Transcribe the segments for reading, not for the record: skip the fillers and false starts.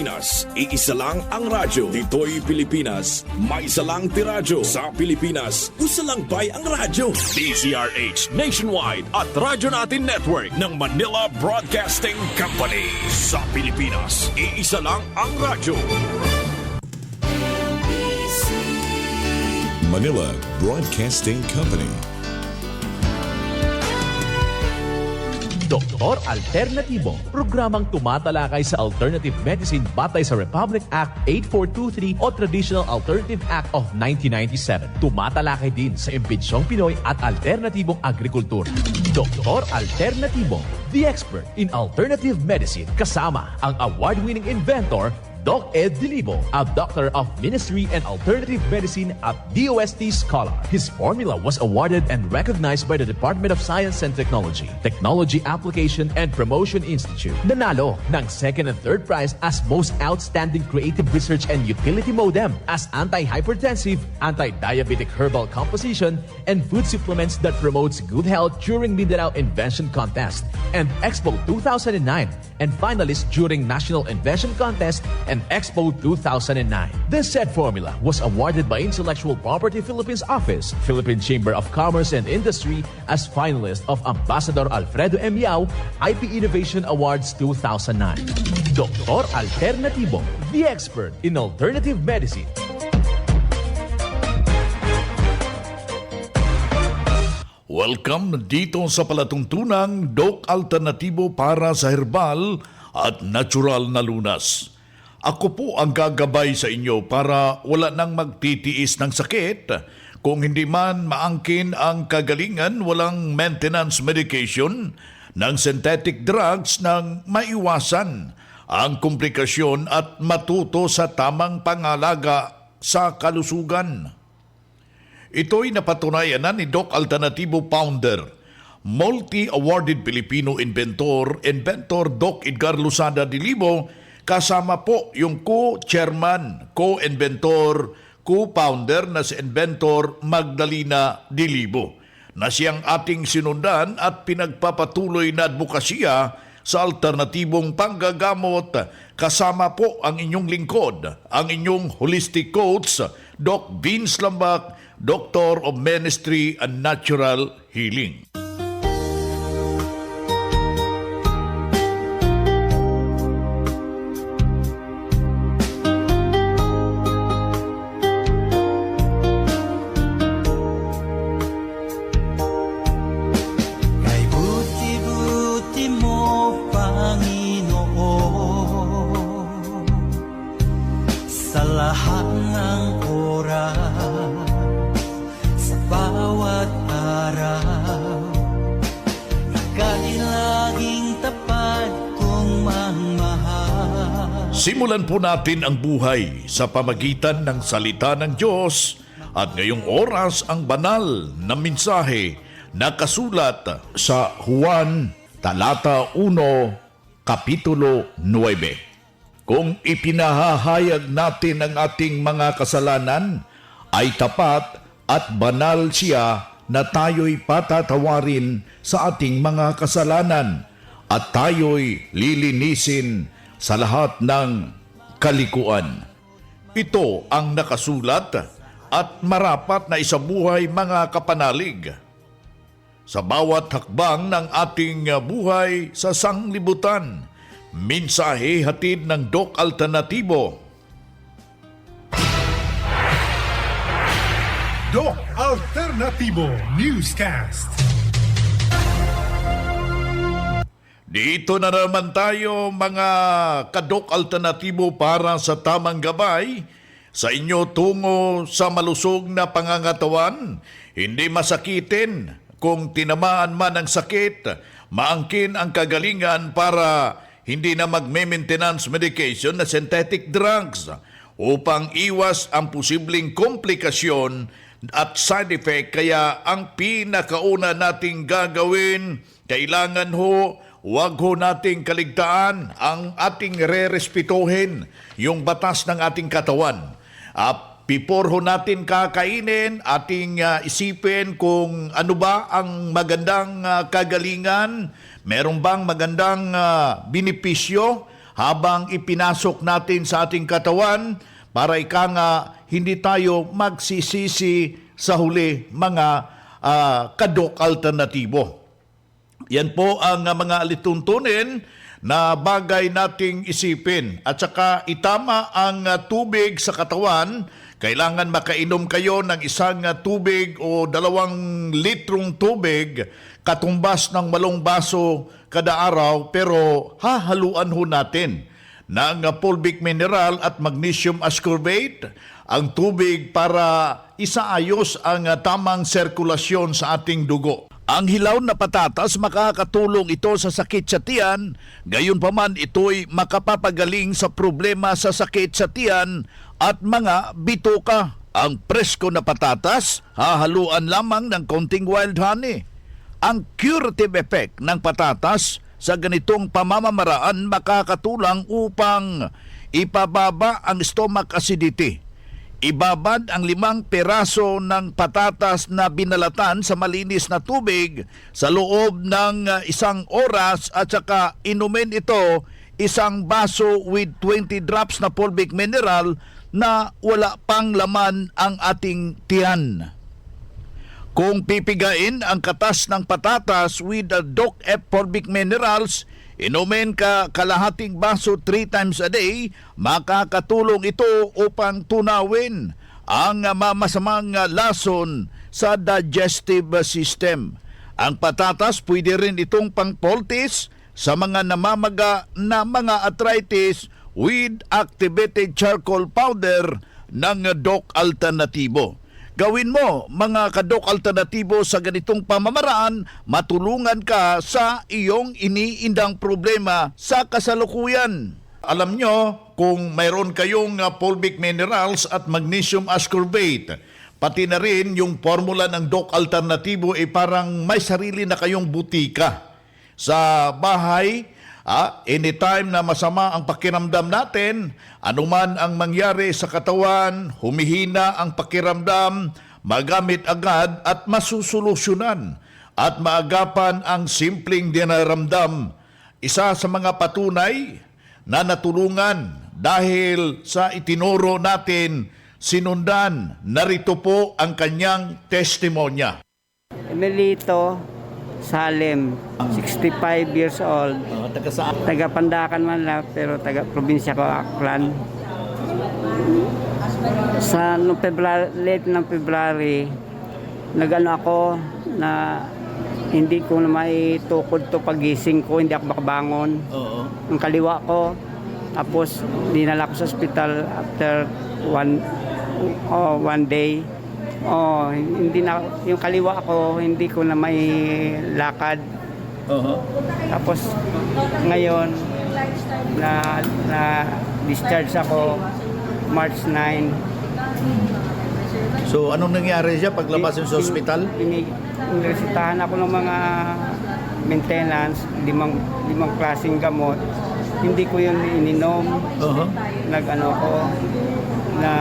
Pilipinas, iisa lang ang radyo. Dito'y Pilipinas, may isa lang tiradyo. Sa Pilipinas, isa lang bay ang radyo. DZRH Nationwide at Radyo Natin Network ng Manila Broadcasting Company. Sa Pilipinas, iisa lang ang radyo. Manila Broadcasting Company. Doktor Alternatibo, programang tumatalakay sa alternative medicine batay sa Republic Act 8423 o Traditional Alternative Act of 1997. Tumatalakay din sa imbitsyong Pinoy at alternatibong agrikultura. Doktor Alternatibo, the expert in alternative medicine, kasama ang award-winning inventor Doc Ed Dilibo, a doctor of ministry and alternative medicine at DOST scholar. His formula was awarded and recognized by the Department of Science and Technology, Technology Application and Promotion Institute. Nanalo ng second and third prize as most outstanding creative research and utility modem, as anti-hypertensive, anti-diabetic herbal composition, and food supplements that promotes good health during Mindanao Invention Contest and Expo 2009, and finalist during National Invention Contest and Expo 2009. This said formula was awarded by Intellectual Property Philippines Office, Philippine Chamber of Commerce and Industry as finalist of Ambassador Alfredo M. Yao IP Innovation Awards 2009. Doktor Alternatibo, the expert in alternative medicine. Welcome dito sa palatuntunang Doc Alternatibo para sa herbal at natural na lunas. Ako po ang gagabay sa inyo para wala nang magtitiis ng sakit. Kung hindi man maangkin ang kagalingan, walang maintenance medication ng synthetic drugs nang maiwasan ang komplikasyon at matuto sa tamang pangalaga sa kalusugan. Ito'y napatunayan na ni Doc Alternatibo founder, multi-awarded Filipino inventor Doc Edgar Losada Dilibo, kasama po yung co-chairman, co-inventor, co-founder na si Inventor Magdalena Dilibo, na siyang ating sinundan at pinagpapatuloy na advokasya sa alternatibong panggagamot. Kasama po ang inyong lingkod, ang inyong holistic coach, Doc Vince Lambak, Doctor of Ministry and Natural Healing. Simulan po natin ang buhay sa pamagitan ng salita ng Diyos at ngayong oras ang banal na mensahe na kasulat sa Juan talata 1, kapitulo 9. Kung ipinahahayag natin ang ating mga kasalanan, ay tapat at banal siya na tayo'y patatawarin sa ating mga kasalanan at tayo'y lilinisin sa lahat ng kalikuan. Ito ang nakasulat at marapat na isabuhay, mga kapanalig. Sa bawat hakbang ng ating buhay sa sanglibutan, mensahe hatid ng Doc Alternatibo. Doc Alternatibo Newscast. Dito na naman tayo, mga kadok alternatibo, para sa tamang gabay sa inyo tungo sa malusog na pangangatawan. Hindi masakitin. Kung tinamaan man ng sakit, maangkin ang kagalingan para hindi na mag-maintenance medication na synthetic drugs upang iwas ang posibleng komplikasyon at side effect. Kaya ang pinakauna nating gagawin, kailangan huwag nating kaligtaan ang ating re-respetuhin, yung batas ng ating katawan. Before natin kakainin, ating isipin kung ano ba ang magandang kagalingan, meron bang magandang benepisyo habang ipinasok natin sa ating katawan para ika nga hindi tayo magsisisi sa huli mga kadok alternatibo. Yan po ang mga alituntunin na bagay nating isipin. At saka itama ang tubig sa katawan. Kailangan makainom kayo ng isang tubig o 2 litrong tubig katumbas ng 8 baso kada araw, pero hahaluan ho natin ng fulvic mineral at magnesium ascorbate ang tubig para isaayos ang tamang sirkulasyon sa ating dugo. Ang hilaw na patatas, makakatulong ito sa sakit sa tiyan, gayon pa man ito'y makapapagaling sa problema sa sakit sa tiyan at mga bituka. Ang presko na patatas, hahaluan lamang ng konting wild honey. Ang curative effect ng patatas sa ganitong pamamaraan makakatulong upang ipababa ang stomach acidity. Ibabad ang 5 peraso ng patatas na binalatan sa malinis na tubig sa loob ng 1 oras at saka inumin ito 1 baso with 20 drops na fulvic mineral na wala pang laman ang ating tiyan. Kung pipigain ang katas ng patatas with the Doc F fulvic minerals, inumin ka kalahating baso 3 times a day, makakatulong ito upang tunawin ang masamang lason sa digestive system. Ang patatas pwede rin itong pangpoltis sa mga namamaga na mga arthritis with activated charcoal powder ng Doc Alternatibo. Gawin mo mga kadok alternatibo sa ganitong pamamaraan, matulungan ka sa iyong iniindang problema sa kasalukuyan. Alam nyo, kung mayroon kayong fulvic minerals at magnesium ascorbate, pati na rin yung formula ng Doc Alternatibo parang may sarili na kayong butika sa bahay. Anytime na masama ang pakiramdam natin, anuman ang mangyari sa katawan, humihina ang pakiramdam, magamit agad at masusolusyonan at maagapan ang simpleng dinaramdam. Isa sa mga patunay na natulungan dahil sa itinuro natin, sinundan, narito po ang kanyang testimonya. Emilito Salem, 65 years old. Taga saan? Taga Pandacan man lang, pero taga probinsya ko, Aklan. Sa late ng February, nagano ako na hindi ko na maitukod to pagising ko, hindi ako makabangon. Oo. Ang kaliwa ko, tapos dinala ko sa hospital after one day. Hindi na yung kaliwa ko, hindi ko na may lakad. Tapos ngayon na discharge ako March 9. So anong nangyari siya paglabas sa ospital? Iniresitahan ako ng mga maintenance, limang klaseng gamot. Hindi ko yun ininom. Nag-ano ko na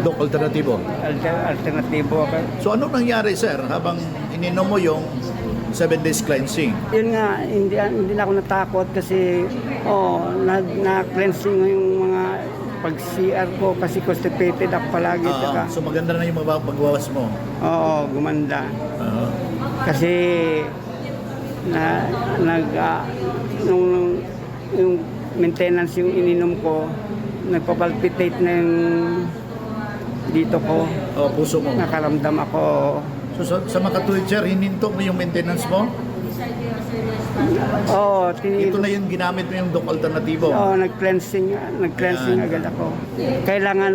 Doc Alternatibo. Alternatibo ako. So ano nangyari, sir, habang ininom mo yung 7 days cleansing? Yun nga, hindi na ako natakot kasi na-cleansing yung mga pag-CR ko kasi constipated ako palagi. So maganda na yung magbawas mo? Oo, gumanda. Kasi nung yung maintenance yung ininom ko, nagpapalpitate na yung dito ko. Puso mo? Nakaramdam ako. So sa makatuwid, sir, hininto mo yung maintenance mo? Oo, Ito na yung ginamit mo yung Doc Alternatibo? Oo, nag-cleansing agad ako. Kailangan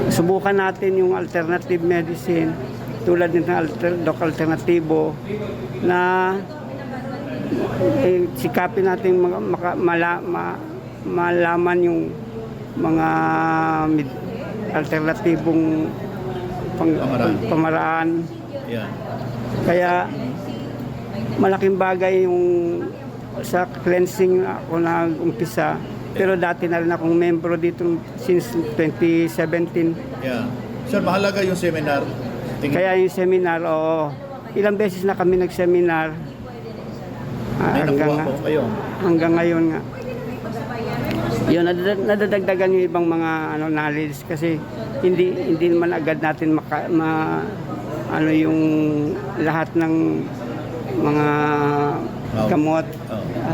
subukan natin yung alternative medicine tulad ng Doc Alternatibo na sikapin natin malaman yung mga alternatibong pamaraan. Yeah. Kaya malaking bagay yung sa cleansing ako nag-umpisa. Pero dati na rin akong membro dito since 2017. Yeah. Sir, mahalaga yung seminar. Kaya yung seminar, ilang beses na kami nag-seminar. May nakuha nga- po kayo. hanggang ngayon nga. Yun, nadadagdagan yung ibang mga knowledge kasi hindi naman agad natin yung lahat ng mga gamot.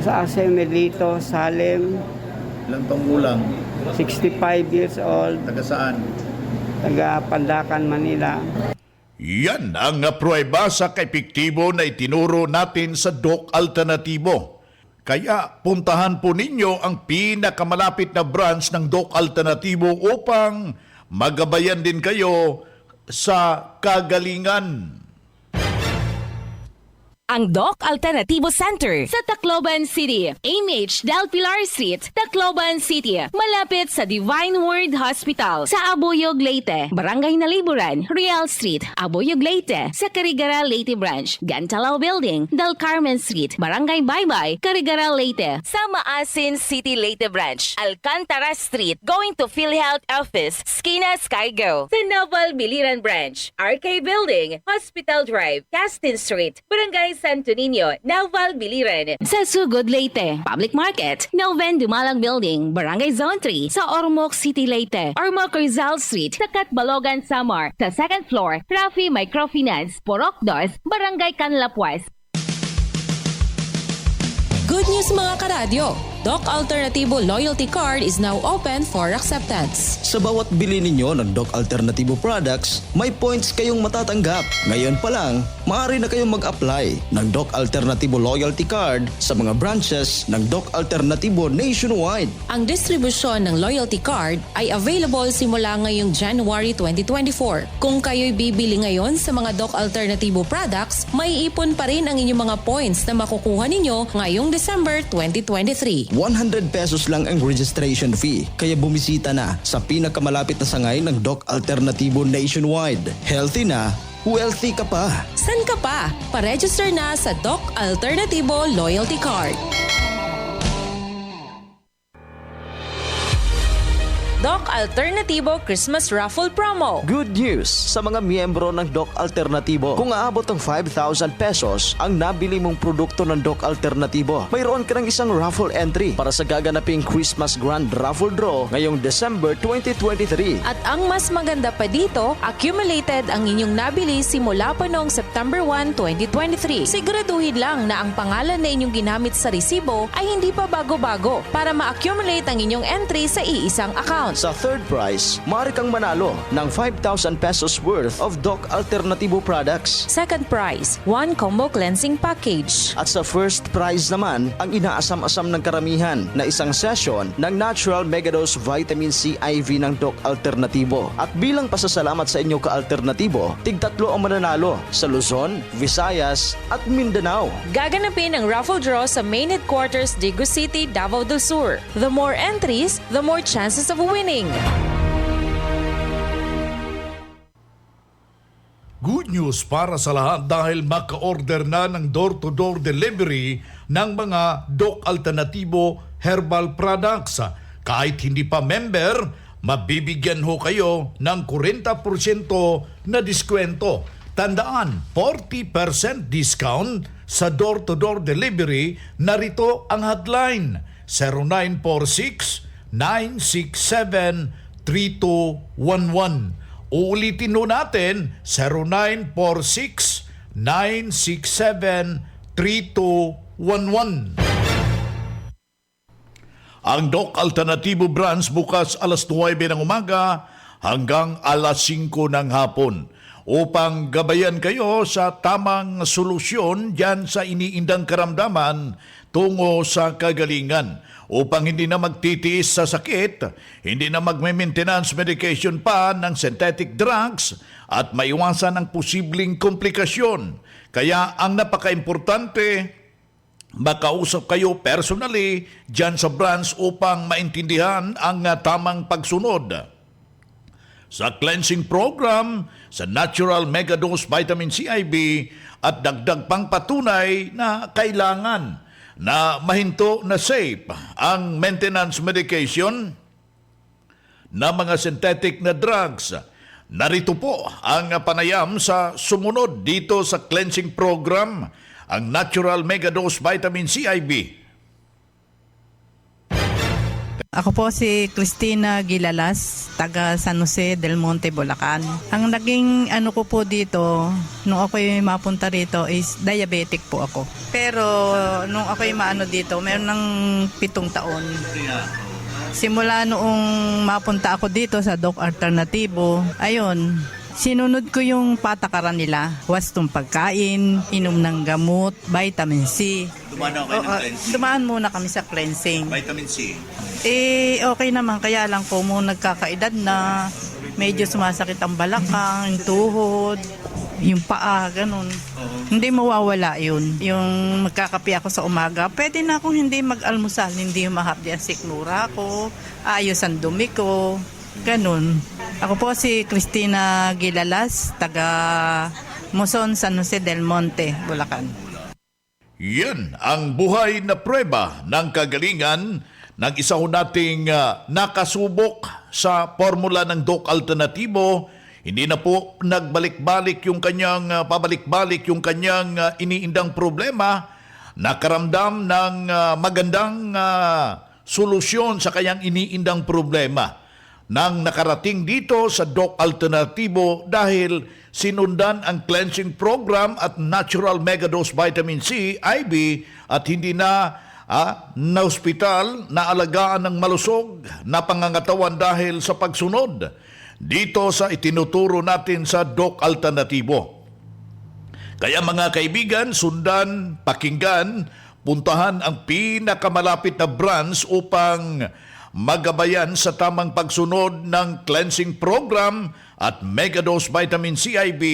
Sa Asemelito, Salem, Ilang taong gulang? 65 years old, Taga saan? taga Pandacan, Manila. Yan ang pruweba sa kaepektibo na itinuro natin sa Doc Alternatibo. Kaya puntahan po ninyo ang pinakamalapit na branch ng Doc Alternatibo upang magabayan din kayo sa kagalingan. Ang Doc Alternativo Center sa Tacloban City, AMH Del Pilar Street, Tacloban City, malapit sa Divine Word Hospital sa Abuyog, Leyte, Barangay Naliburan, Real Street, Abuyog, Leyte, sa Carigara, Leyte Branch, Gantalao Building, Del Carmen Street, Barangay Baybay, Carigara, Leyte, sa Maasin City, Leyte Branch, Alcantara Street, going to PhilHealth Office, Skina Skygo, sa Naval Biliran Branch, RK Building, Hospital Drive, Castin Street, Barangay Santo Niño, Naval Biliran, sa Sugod, Leyte, Public Market, Noven Dumalang Building, Barangay Zone 3, sa Ormoc City, Leyte, Ormoc Rizal Street, sa Catbalogan, Samar, sa second floor, Rafi Microfinance, Porok 2, Barangay Canlapuas. Good news mga karadyo! Doc Alternativo Loyalty Card is now open for acceptance. Sa bawat bili ninyo ng Doc Alternativo products, may points kayong matatanggap. Ngayon pa lang, maaari na kayong mag-apply ng Doc Alternativo Loyalty Card sa mga branches ng Doc Alternativo nationwide. Ang distribusyon ng Loyalty Card ay available simula ngayong January 2024. Kung kayo'y bibili ngayon sa mga Doc Alternativo products, may ipon pa rin ang inyong mga points na makukuha ninyo ngayong December 2023. 100 pesos lang ang registration fee. Kaya bumisita na sa pinakamalapit na sangay ng Doc Alternativo nationwide. Healthy na, wealthy ka pa. San ka pa? Pa-register na sa Doc Alternativo Loyalty Card. Doc Alternativo Christmas Raffle Promo. Good news sa mga miyembro ng Doc Alternativo. Kung aabot ng 5,000 pesos ang nabili mong produkto ng Doc Alternativo, mayroon ka ng isang raffle entry para sa gaganaping Christmas Grand Raffle Draw ngayong December 2023. At ang mas maganda pa dito, accumulated ang inyong nabili simula pa noong September 1, 2023. Siguraduhin lang na ang pangalan na inyong ginamit sa resibo ay hindi pa bago-bago para ma-accumulate ang inyong entry sa iisang account. Sa third prize, maaari kang manalo ng 5,000 pesos worth of Doc Alternativo products. Second prize, 1 combo cleansing package. At sa first prize naman, ang inaasam-asam ng karamihan na isang session ng Natural Megadose Vitamin C IV ng Doc Alternativo. At bilang pasasalamat sa inyo ka-alternatibo, tig-tatlo ang mananalo sa Luzon, Visayas at Mindanao. Gaganapin ang raffle draw sa main headquarters Digo City, Davao del Sur. The more entries, the more chances of winning. Good news para sa lahat dahil maka-order na ng door-to-door delivery ng mga Doc Alternativo herbal products. Kahit hindi pa member, mabibigyan ho kayo ng 40% na diskwento. Tandaan, 40% discount sa door-to-door delivery. Narito ang hotline 0946-967-3211. Uulitin ho natin, 0946-967-3211. Ang Doc Alternativo branch bukas alas 9 ng umaga hanggang alas 5 ng hapon upang gabayan kayo sa tamang solusyon dyan sa iniindang karamdaman tungo sa kagalingan. Upang hindi na magtitiis sa sakit, hindi na magme-maintenance medication pa ng synthetic drugs at maiwasan ang posibleng komplikasyon. Kaya ang napaka-importante, makausap kayo personally dyan sa branch upang maintindihan ang tamang pagsunod. Sa cleansing program, sa Natural Megadose Vitamin C IV at dagdag pang patunay na kailangan na mahinto na safe ang maintenance medication na mga synthetic na drugs. Narito po ang panayam sa sumunod dito sa cleansing program. ang Natural Megadose Vitamin C IV. Ako po si Cristina Gilalas, taga San Jose del Monte, Bulacan. Ang naging ano ko po dito, nung ako'y mapunta rito is diabetic po ako. Pero nung ako'y maano dito, meron ng 7 taon. Simula noong mapunta ako dito sa Doc Alternativo, ayun, sinunod ko yung patakaran nila. Wastong pagkain, inom ng gamot, vitamin C. Dumaan muna kami sa cleansing. Vitamin C. Okay naman, kaya lang po mo nagkakaedad na medyo sumasakit ang balakang, yung tuhod, yung paa, ganun. Hindi mawawala yun. Yung magkakape ako sa umaga, pwede na akong hindi mag-almusal, hindi mahapdi ang sikmura ko, ayos ang dumi ko, ganun. Ako po si Cristina Gilalas, taga Muson, San Jose del Monte, Bulacan. Yan ang buhay na prueba ng kagalingan ng isa ho nating nakasubok sa formula ng Doc Alternativo. Hindi na po nagbalik-balik yung kanyang pabalik-balik yung kanyang iniindang problema. Nakaramdam ng magandang solusyon sa kanyang iniindang problema nang nakarating dito sa Doc Alternativo dahil sinundan ang cleansing program at Natural Megadose Vitamin C IV at hindi na na ospital na alagaan ng malusog na pangangatawan dahil sa pagsunod dito sa itinuturo natin sa Doc Alternativo. Kaya mga kaibigan, sundan, pakinggan, puntahan ang pinakamalapit na branch upang magabayan sa tamang pagsunod ng cleansing program at Megadose Vitamin C IV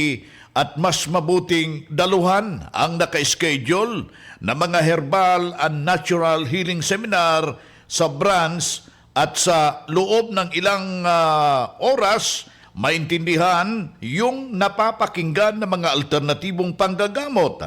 at mas mabuting daluhan ang naka-schedule na mga herbal and natural healing seminar sa branch at sa loob ng ilang oras maintindihan yung napapakinggan ng mga alternatibong panggagamot.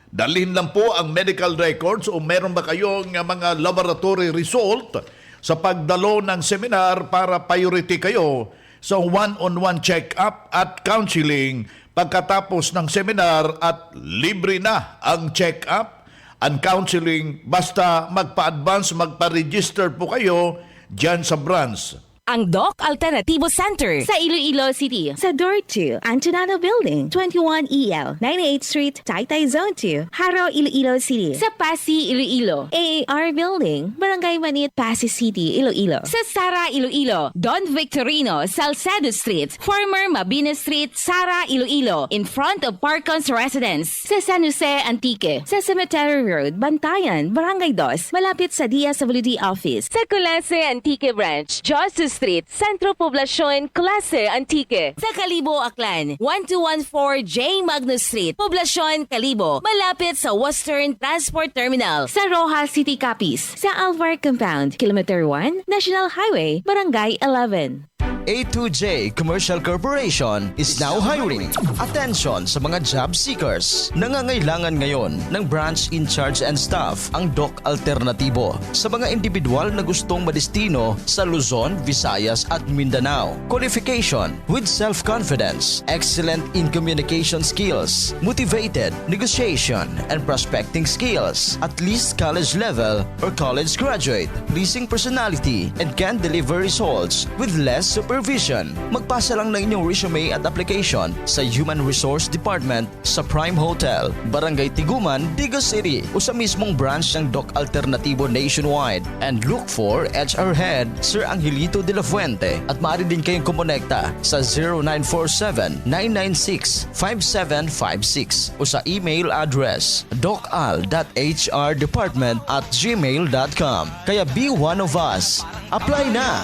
Dalhin lang po ang medical records o meron ba kayong mga laboratory result sa pagdalo ng seminar para priority kayo sa one-on-one check-up at counseling pagkatapos ng seminar at libre na ang check-up and counseling basta magpa-advance, magpa-register po kayo dyan sa branch. Ang Doc Alternativo Center sa Iloilo City. Sa Door 2, Antonano Building, 21EL, 98th Street, Taytay Zone 2, Haro, Iloilo City. Sa Pasig, Iloilo, AAR Building, Barangay Manit, Pasig City, Iloilo. Sa Sara, Iloilo, Don Victorino, Salcedo Street, former Mabini Street, Sara, Iloilo, in front of Parkons Residence. Sa San Jose, Antique. Sa Cemetery Road, Bantayan, Barangay 2, malapit sa DSWD Office. Sa Culase Antique Branch, Justice Street, Centro Poblacion, Clase, Antique. Sa Calibo, Aklan, 1214 J. Magnus Street, Poblacion, Calibo, malapit sa Western Transport Terminal. Sa Rojas City, Capiz. Sa Alvar Compound, Kilometer 1, National Highway, Barangay 11. A2J Commercial Corporation is now hiring. Attention sa mga job seekers. Nangangailangan ngayon ng branch in charge and staff ang Doc Alternativo sa mga individual na gustong madestino sa Luzon, Visayas at Mindanao. Qualification with self-confidence, excellent in communication skills, motivated, negotiation and prospecting skills, at least college level or college graduate, pleasing personality and can deliver results with less supervision. Magpasa lang ng inyong resume at application sa Human Resource Department sa Prime Hotel, Barangay Tiguman, Digo City o sa mismong branch ng Doc Alternativo nationwide, and look for HR Head Sir Angelito de la Fuente at maaari din kayong kumonekta sa 0947-996-5756 o sa email address docal.hrdepartment@gmail.com. Kaya be one of us. Apply na!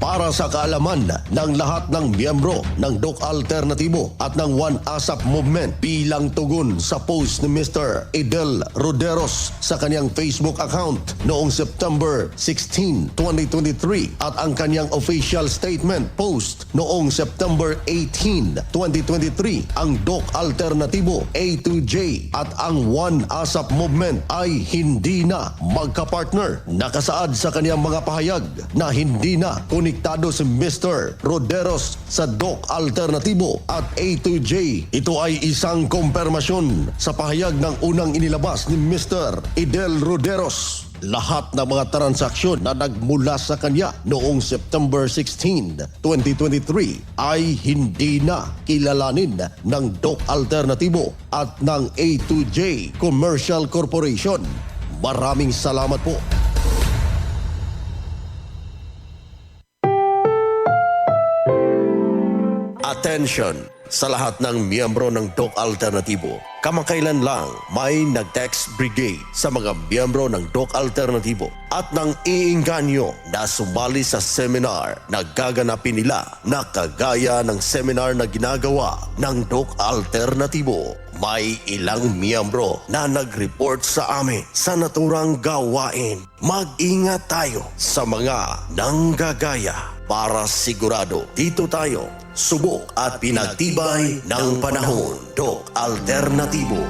Para sa kaalaman ng lahat ng miyembro ng Doc Alternativo at ng One ASAP Movement bilang tugon sa post ni Mr. Edel Roderos sa kanyang Facebook account noong September 16, 2023 at ang kanyang official statement post noong September 18, 2023, ang Doc Alternativo, A2J at ang One ASAP Movement ay hindi na magkapartner. Nakasaad sa kanyang mga pahayag na hindi na kunik konektado si Mr. Roderos sa Doc Alternatibo at A2J. Ito ay isang kumpirmasyon sa pahayag ng unang inilabas ni Mr. Idel Roderos. Lahat ng mga transaksyon na nagmula sa kanya noong September 16, 2023 ay hindi na kilalanin ng Doc Alternatibo at ng A2J Commercial Corporation. Maraming salamat po. Attention sa lahat ng miyembro ng Doc Alternatibo. Kamakailan lang may nag-text brigade sa mga miyembro ng Doc Alternatibo at nang iinganyo na sumali sa seminar na gaganapin nila na kagaya ng seminar na ginagawa ng Doc Alternatibo. May ilang miyembro na nag-report sa amin sa naturang gawain. Mag-ingat tayo sa mga nanggagaya para sigurado dito tayo subok at pinagtibay ng panahon. Doc Alternatibo.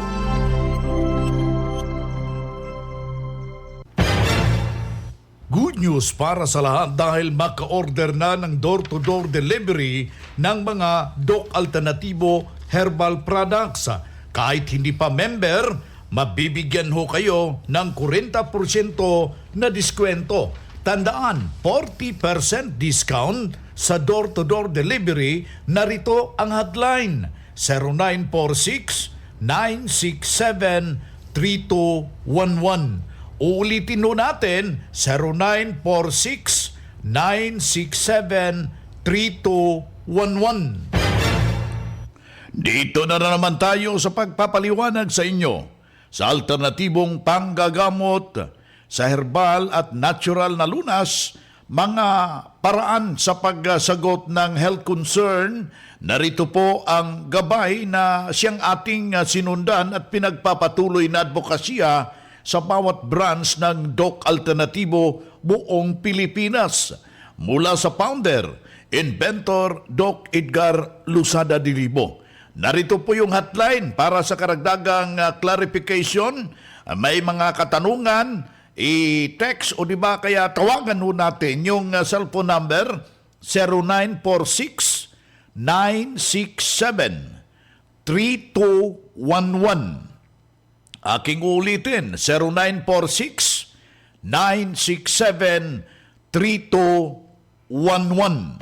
Good news para sa lahat dahil maka-order na ng door-to-door delivery ng mga Doc Alternatibo herbal products. Kahit hindi pa member, mabibigyan ho kayo ng 40% na diskwento. Tandaan, 40% discount sa door-to-door delivery. Narito ang hotline 0946-967-3211. Uulitin ho natin 0946-967-3211. Dito na naman tayo sa pagpapaliwanag sa inyo sa alternatibong panggagamot sa herbal at natural na lunas, mga paraan sa pagsagot ng health concern. Narito po ang gabay na siyang ating sinundan at pinagpapatuloy na advokasya sa bawat branch ng Doc Alternatibo buong Pilipinas. Mula sa founder, inventor Doc Edgar Lusada Dilibo. Narito po yung hotline para sa karagdagang clarification. May mga katanungan, i-text o di ba kaya tawagan ho natin yung cellphone number 0946-967-3211. Aking ulitin 0946-967-3211.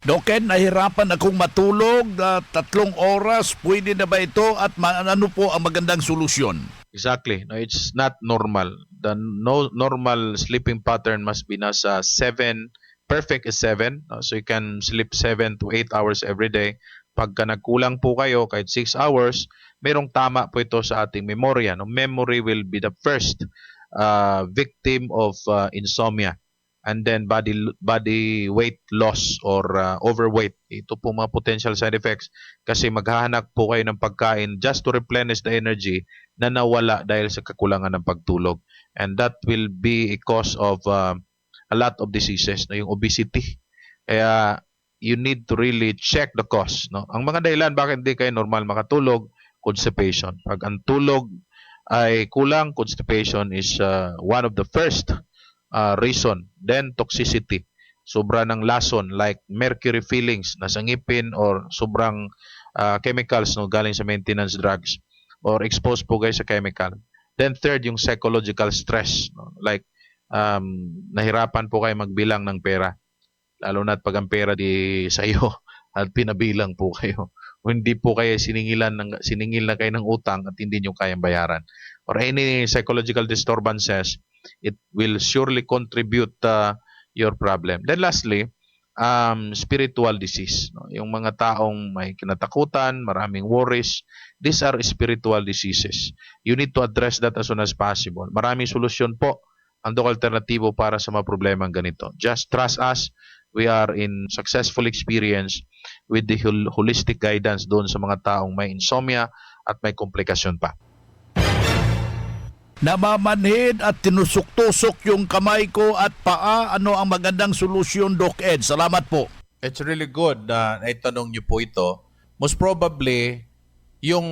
Doken, nahirapan akong matulog 3 oras. Pwede na ba ito at ano po ang magandang solusyon? Exactly. No, it's not normal. The normal sleeping pattern must be nasa 7. Perfect is 7. So you can sleep 7 to 8 hours every day. Pagka nagkulang po kayo, kahit 6 hours, merong tama po ito sa ating memorya. No? Memory will be the first victim of insomnia. And then body weight loss or overweight. Ito po mga potential side effects kasi maghahanap po kayo ng pagkain just to replenish the energy na nawala dahil sa kakulangan ng pagtulog. And that will be a cause of a lot of diseases, no? Yung obesity. Kaya you need to really check the cause. No? Ang mga dahilan bakit hindi kayo normal makatulog, constipation. Pag ang tulog ay kulang, constipation is one of the first reason. Then toxicity, sobra ng lason like mercury fillings na sa ngipin or sobrang chemicals no galing sa maintenance drugs or exposed po guys sa chemical. Then third, yung psychological stress no? Like nahirapan po kayo magbilang ng pera, lalo na pag ang pera di sa iyo at pinabilang po kayo o hindi po kayo siningil na kayo ng utang at hindi nyo kayang bayaran or any psychological disturbances, it will surely contribute your problem. Then lastly, spiritual disease. No? Yung mga taong may kinatakutan, maraming worries, these are spiritual diseases. You need to address that as soon as possible. Maraming solusyon po ang Doc Alternatibo para sa mga problemang ganito. Just trust us. We are in successful experience with the holistic guidance doon sa mga taong may insomnia at may komplikasyon pa. Namamanhid at tinusok-tusok yung kamay ko at paa. Ano ang magandang solusyon, Doc Ed? Salamat po. It's really good na naitanong niyo po ito. Most probably, yung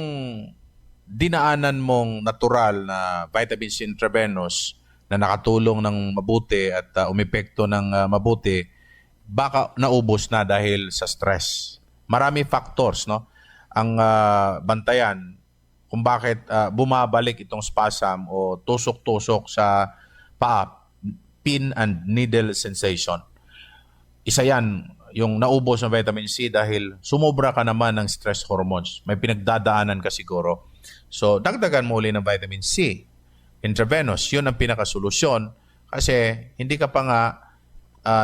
dinaanan mong natural na vitamin C intravenous na nakatulong ng mabuti at umepekto ng mabuti baka naubos na dahil sa stress. Marami factors, no? Ang bantayan kung bakit bumabalik itong spasm o tusok-tusok sa paa, pin and needle sensation. Isa yan, yung naubos ng vitamin C dahil sumobra ka naman ng stress hormones. May pinagdadaanan ka siguro. So, dagdagan mo uli ng vitamin C. Intravenous, yun ang pinakasolusyon kasi hindi ka pa nga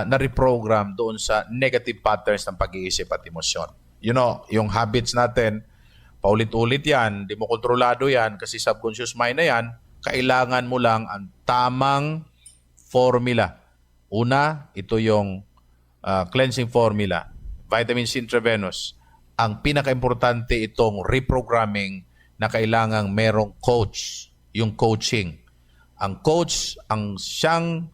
na-reprogram doon sa negative patterns ng pag-iisip at emosyon. You know, yung habits natin, paulit-ulit yan, di mo kontrolado yan kasi subconscious mind na yan, kailangan mo lang ang tamang formula. Una, ito yung cleansing formula, vitamin C intravenous. Ang pinaka-importante itong reprogramming na kailangang merong coach, yung coaching. Ang coach, ang siyang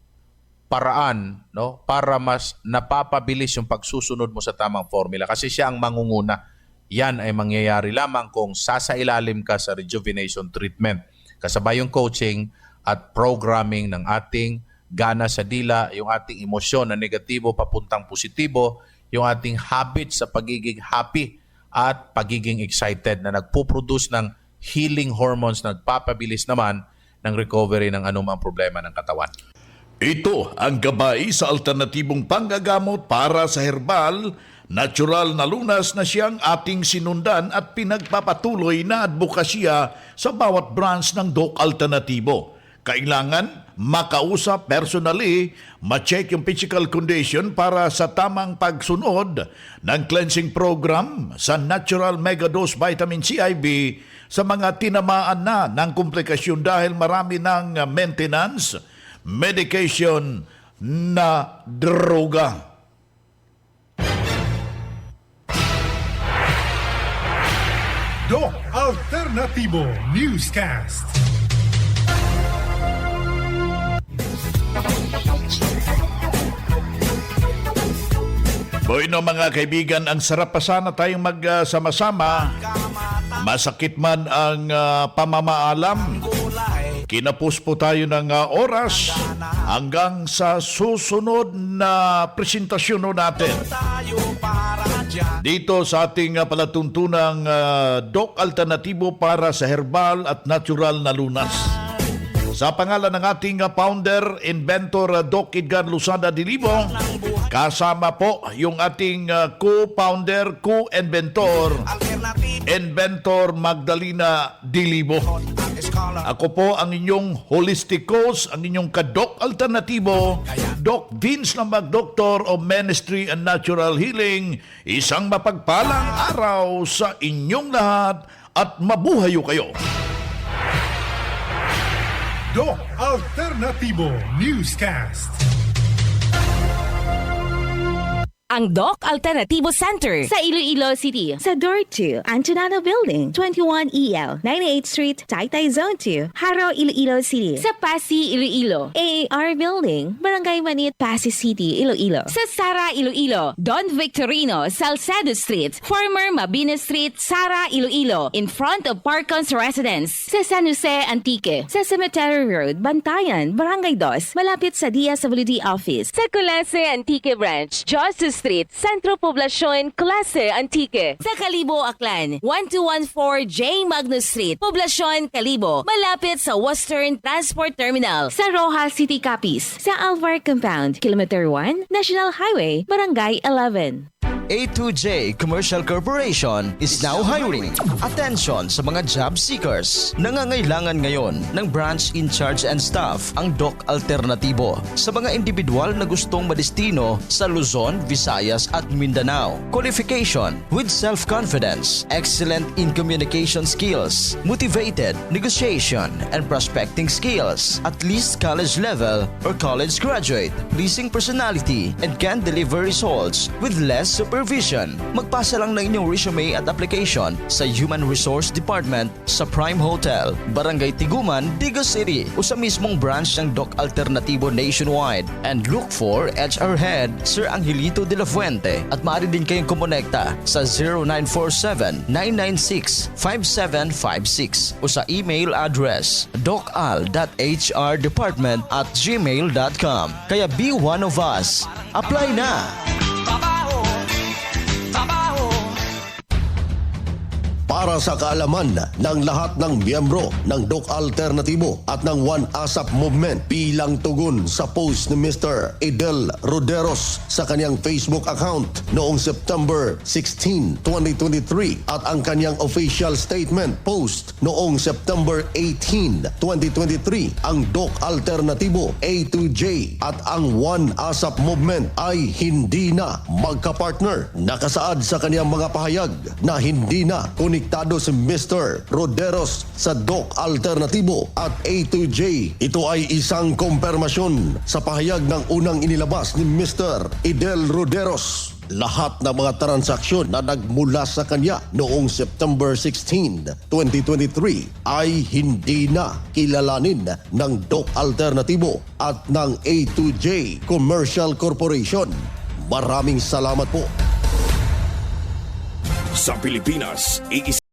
paraan, no, para mas napapabilis yung pagsusunod mo sa tamang formula kasi siya ang mangunguna. Yan ay mangyayari lamang kung sasailalim ka sa rejuvenation treatment. Kasabay yung coaching at programming ng ating gana sa dila, yung ating emosyon na negatibo papuntang positibo, yung ating habit sa pagiging happy at pagiging excited na nagpo-produce ng healing hormones na nagpapabilis naman ng recovery ng anumang problema ng katawan. Ito ang gabay sa alternatibong panggagamot para sa herbal, natural na lunas na siyang ating sinundan at pinagpapatuloy na advokasya sa bawat branch ng Doc Alternatibo. Kailangan makausap personally, ma-check yung physical condition para sa tamang pagsunod ng cleansing program sa Natural Megadose Vitamin C IV sa mga tinamaan na ng komplikasyon dahil marami ng maintenance, medication na droga. Doc Alternativo Newscast. Bueno mga kaibigan, ang sarap pa sana tayong magsama-sama. Masakit man ang pamamaalam. Kinapos po tayo ng oras hanggang sa susunod na presentasyon natin. Dito sa ating palatuntunang Doc Alternatibo para sa herbal at natural na lunas. Sa pangalan ng ating founder, inventor Doc Edgar Luzada Dilibo, kasama po yung ating co-founder, co-inventor, Inventor Magdalena Dilibo. Ako po ang inyong holistic coach, ang inyong ka-Doc Alternatibo, Doc Vince Lambag, Doctor of Ministry and Natural Healing. Isang mapagpalang araw sa inyong lahat at mabuhayo kayo. Doc Alternativo Newscast. Ang Doc Alternativo Center sa Iloilo City. Sa Door 2, Antonano Building, 21EL, 98th Street, Taytay Zone 2, Haro, Iloilo City. Sa Pasig, Iloilo, AAR Building, Barangay Manit, Pasig City, Iloilo. Sa Sara, Iloilo, Don Victorino, Salcedo Street, former Mabini Street, Sara, Iloilo, in front of Parkons Residence. Sa San Jose, Antique. Sa Cemetery Road, Bantayan, Barangay 2, malapit sa DSWD Office. Sa Culase Antique Branch, Justice Street, Centro Poblacion, Clase, Antique. Sa Calibo, Aklan, 1214 J. Magnus Street, Poblacion, Calibo, malapit sa Western Transport Terminal. Sa Rojas City, Capiz. Sa Alvar Compound, Kilometer 1, National Highway, Barangay 11. A2J Commercial Corporation is now hiring. Attention sa mga job seekers. Nangangailangan ngayon ng branch in charge and staff ang Doc Alternatibo sa mga individual na gustong madestino sa Luzon, Visayas at Mindanao. Qualification with self-confidence, excellent in communication skills, motivated, negotiation and prospecting skills, at least college level or college graduate, pleasing personality and can deliver results with less supervision. Magpasa lang ng inyong resume at application sa Human Resource Department sa Prime Hotel, Barangay Tiguman, Digos City o sa mismong branch ng Doc Alternativo nationwide. And look for HR Head Sir Angelito de la Fuente at maaari din kayong kumonekta sa 0947-996-5756 o sa email address docal.hrdepartment@gmail.com. Kaya be one of us. Apply na! Para sa kaalaman ng lahat ng miyembro ng Doc Alternatibo at ng One ASAP Movement bilang tugon sa post ni Mr. Idel Roderos sa kanyang Facebook account noong September 16, 2023 at ang kanyang official statement post noong September 18, 2023, ang Doc Alternatibo A2J at ang One ASAP Movement ay hindi na magkapartner. Nakasaad sa kanyang mga pahayag na hindi na konektado si Mr. Roderos sa Doc Alternatibo at A2J. Ito ay isang kumpirmasyon sa pahayag ng unang inilabas ni Mr. Idel Roderos. Lahat ng mga transaksyon na nagmula sa kanya noong September 16, 2023 ay hindi na kilalanin ng Doc Alternatibo at ng A2J Commercial Corporation. Maraming salamat po. Sa Pilipinas,